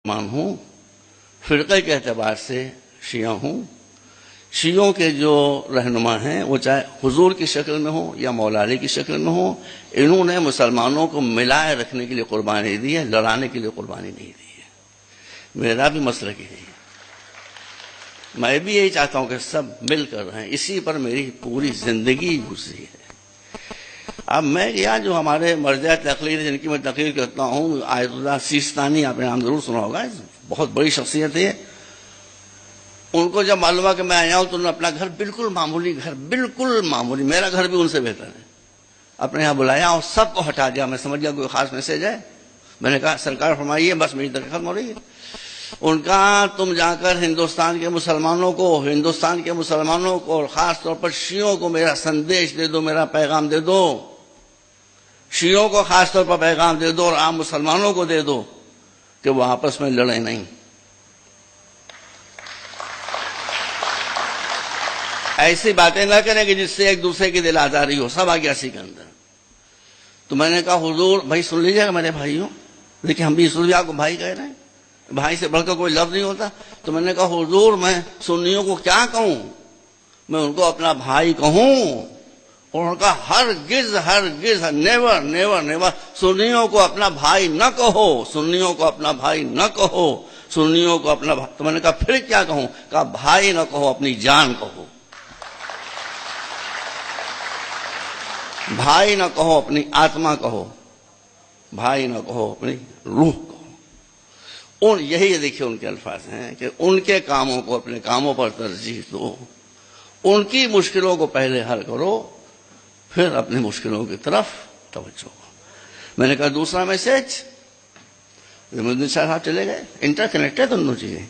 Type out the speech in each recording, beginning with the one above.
مسلمان ہوں، فرقے کے اعتبار سے شیعہ ہوں. شیعوں کے جو رہنما ہیں وہ چاہے حضور کی شکل میں ہوں یا مولا علی کی شکل میں ہوں، انہوں نے مسلمانوں کو ملائے رکھنے کے لیے قربانی دی ہے، لڑانے کے لیے قربانی نہیں دی ہے. میرا بھی مسلک یہی ہے، میں بھی یہی چاہتا ہوں کہ سب مل کر رہیں. اسی پر میری پوری زندگی گزری ہے. اب میں یہاں جو ہمارے مرجع تقریر جن کی میں تقریر کرتا ہوں، آیت اللہ سیستانی، آپ نے نام ضرور سنا ہوگا، بہت بڑی شخصیت ہے. ان کو جب معلوم ہوا کہ میں آیا ہوں تو انہوں نے اپنا گھر بالکل معمولی، میرا گھر بھی ان سے بہتر ہے، اپنے یہاں بلایا اور سب کو ہٹا دیا. میں سمجھ گیا کوئی خاص میسج ہے. میں نے کہا سرکار فرمائیے، بس میری تقریر ختم ہو رہی ہے. ان کا تم جا کر ہندوستان کے مسلمانوں کو اور خاص طور پر شیعوں کو میرا سندیش دے دو، میرا پیغام دے دو. شیعوں کو خاص طور پر پیغام دے دو اور عام مسلمانوں کو دے دو کہ وہ آپس میں لڑیں نہیں. ایسی باتیں نہ کریں کہ جس سے ایک دوسرے کی دل آزاری ہو. سب آ گیا اسی کے اندر. تو میں نے کہا حضور بھائی سن لیجیے گا میرے بھائیوں، لیکن ہم بھی اس لیے آپ کو بھائی کہہ رہے ہیں، بھائی سے بڑھ کر کوئی لفظ نہیں ہوتا. تو میں نے کہا حضور میں سنیوں کو کیا کہوں، میں ان کو اپنا بھائی کہوں؟ اور ان کا ہرگز نیور سنیوں کو اپنا بھائی نہ کہو، سنیوں کو اپنا بھائی نہ کہو، سنیوں کو اپنا بھائی. تو میں نے کہا پھر کیا کہوں؟ کہا بھائی نہ کہو، اپنی جان کہو. بھائی نہ کہو، اپنی آتما کہو. بھائی نہ کہو، اپنی روح کہو. یہی دیکھیے ان کے الفاظ ہیں کہ ان کے کاموں کو اپنے کاموں پر ترجیح دو، ان کی مشکلوں کو پہلے حل کرو، پھر اپنی مشکلوں کی طرف توجہ. میں نے کہا دوسرا میسج، محمد صاحب چلے گئے. انٹر کنیکٹڈ دونوں چیزیں.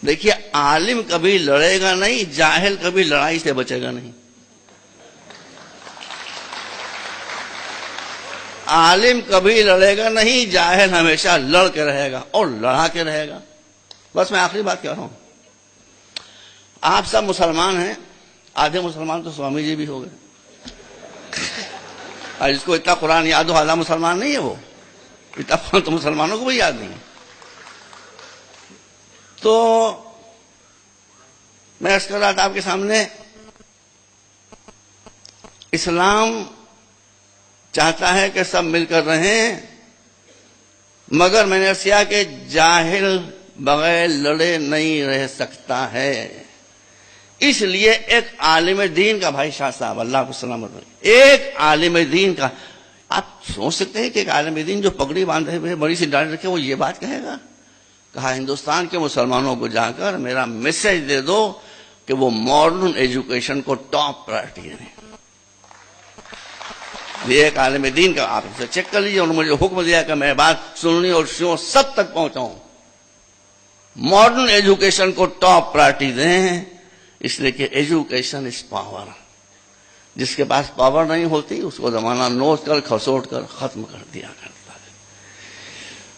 دیکھیے عالم کبھی لڑے گا نہیں، جاہل کبھی لڑائی سے بچے گا نہیں. عالم کبھی لڑے گا نہیں، جاہل ہمیشہ لڑ کے رہے گا اور لڑا کے رہے گا. بس میں آخری بات کہہ رہا ہوں، آپ سب مسلمان ہیں، آدھے مسلمان تو سوامی جی بھی ہو گئے، اور جس کو اتنا قرآن یاد ہو آدھا مسلمان نہیں ہے. وہ اتنا قرآن تو مسلمانوں کو بھی یاد نہیں. تو میں عرض کر رہا تھا آپ کے سامنے، اسلام چاہتا ہے کہ سب مل کر رہیں، مگر میں نے کیا کہ جاہل بغیر لڑے نہیں رہ سکتا ہے. اس لیے ایک عالم دین کا، بھائی شاہ صاحب اللہ کو سلامت رکھے، ایک عالم دین کا، آپ سوچ سکتے ہیں کہ ایک عالم دین جو پگڑی باندھے ہوئے بڑی سی داڑھی رکھے وہ یہ بات کہے گا؟ کہا ہندوستان کے مسلمانوں کو جا کر میرا میسج دے دو کہ وہ ماڈرن ایجوکیشن کو ٹاپ پرائرٹی دیں. یہ ایک عالم دین کا، آپ اسے چیک کر لیجیے. انہوں نے مجھے حکم دیا کہ میں بات سننی اور شیعوں سب تک پہنچاؤں. ماڈرن ایجوکیشن کو ٹاپ پرائرٹی دیں، اس لیے کہ ایجوکیشن از پاور. جس کے پاس پاور نہیں ہوتی اس کو زمانہ نوچ کر کھسوٹ کر ختم کر دیا کرتا ہے.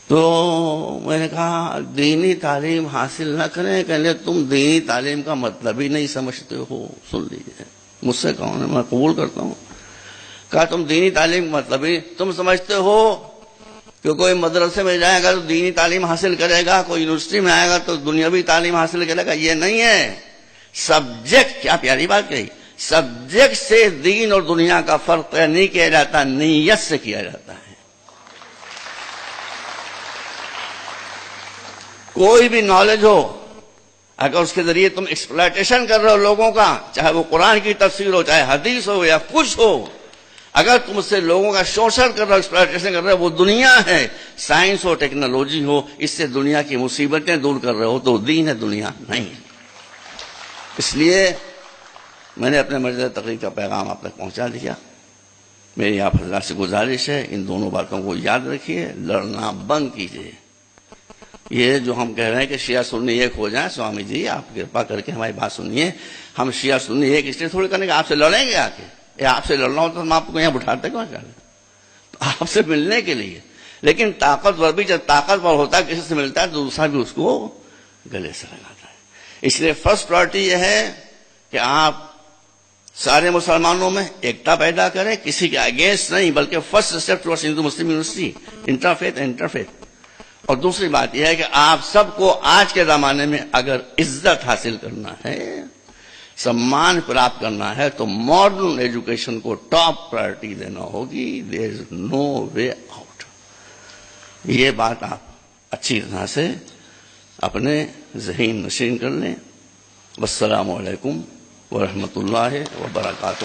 تو میں نے کہا دینی تعلیم حاصل نہ کریں، کہ تم دینی تعلیم کا مطلب ہی نہیں سمجھتے ہو. سن لیجیے، مجھ سے کہو، میں قبول کرتا ہوں. کہا تم دینی تعلیم مطلب ہی تم سمجھتے ہو کہ کوئی مدرسے میں جائے گا تو دینی تعلیم حاصل کرے گا، کوئی یونیورسٹی میں آئے گا تو دنیاوی تعلیم حاصل کرے گا. یہ نہیں ہے. سبجیکٹ، کیا پیاری بات کہی، سبجیکٹ سے دین اور دنیا کا فرق نہیں کیا جاتا، نیت سے کیا جاتا ہے. کوئی بھی نالج ہو، اگر اس کے ذریعے تم ایکسپلائٹیشن کر رہے ہو لوگوں کا، چاہے وہ قرآن کی تفسیر ہو، چاہے حدیث ہو یا کچھ ہو، اگر تم اس سے لوگوں کا شوشن کر رہے ہو، ایکسپلائٹیشن کر رہے ہو، وہ دنیا ہے. سائنس ہو، ٹیکنالوجی ہو، اس سے دنیا کی مصیبتیں دور کر رہے ہو تو دین ہے، دنیا نہیں. اس لیے میں نے اپنے مرجع تقریر کا پیغام آپ تک پہنچا دیا. میری آپ حضرات سے گزارش ہے ان دونوں باتوں کو یاد رکھیے، لڑنا بند کیجیے. یہ جو ہم کہہ رہے ہیں کہ شیعہ سنی ایک ہو جائیں، سوامی جی آپ کرپا کر کے ہماری بات سنیے. ہم شیعہ سنی ایک اس لیے تھوڑی کرنے کہ آپ سے لڑیں گے آ کے، آپ سے لڑنا ہوتا تو ہم آپ کو یہاں بٹھاتے کیوں چاہتے؟ آپ سے ملنے کے لیے. لیکن طاقتور بھی جب طاقتور ہوتا ہے کسی سے ملتا ہے تو دوسرا بھی اس کو گلے سے لگاتا ہے. اس لیے فرسٹ پرائرٹی یہ ہے کہ آپ سارے مسلمانوں میں ایکتا پیدا کریں، کسی کے اگینسٹ نہیں، بلکہ فرسٹ اسٹیپ ٹوارڈز ہندو مسلم یونیورسٹی، انٹرفیتھ. اور دوسری بات یہ ہے کہ آپ سب کو آج کے زمانے میں اگر عزت حاصل کرنا ہے، سمان پراپت کرنا ہے، تو ماڈرن ایجوکیشن کو ٹاپ پرائرٹی دینا ہوگی. دیر از نو وے آؤٹ. یہ بات آپ اچھی طرح سے اپنے ذہن نشین کر لیں. والسلام علیکم ورحمۃ اللہ وبرکاتہ.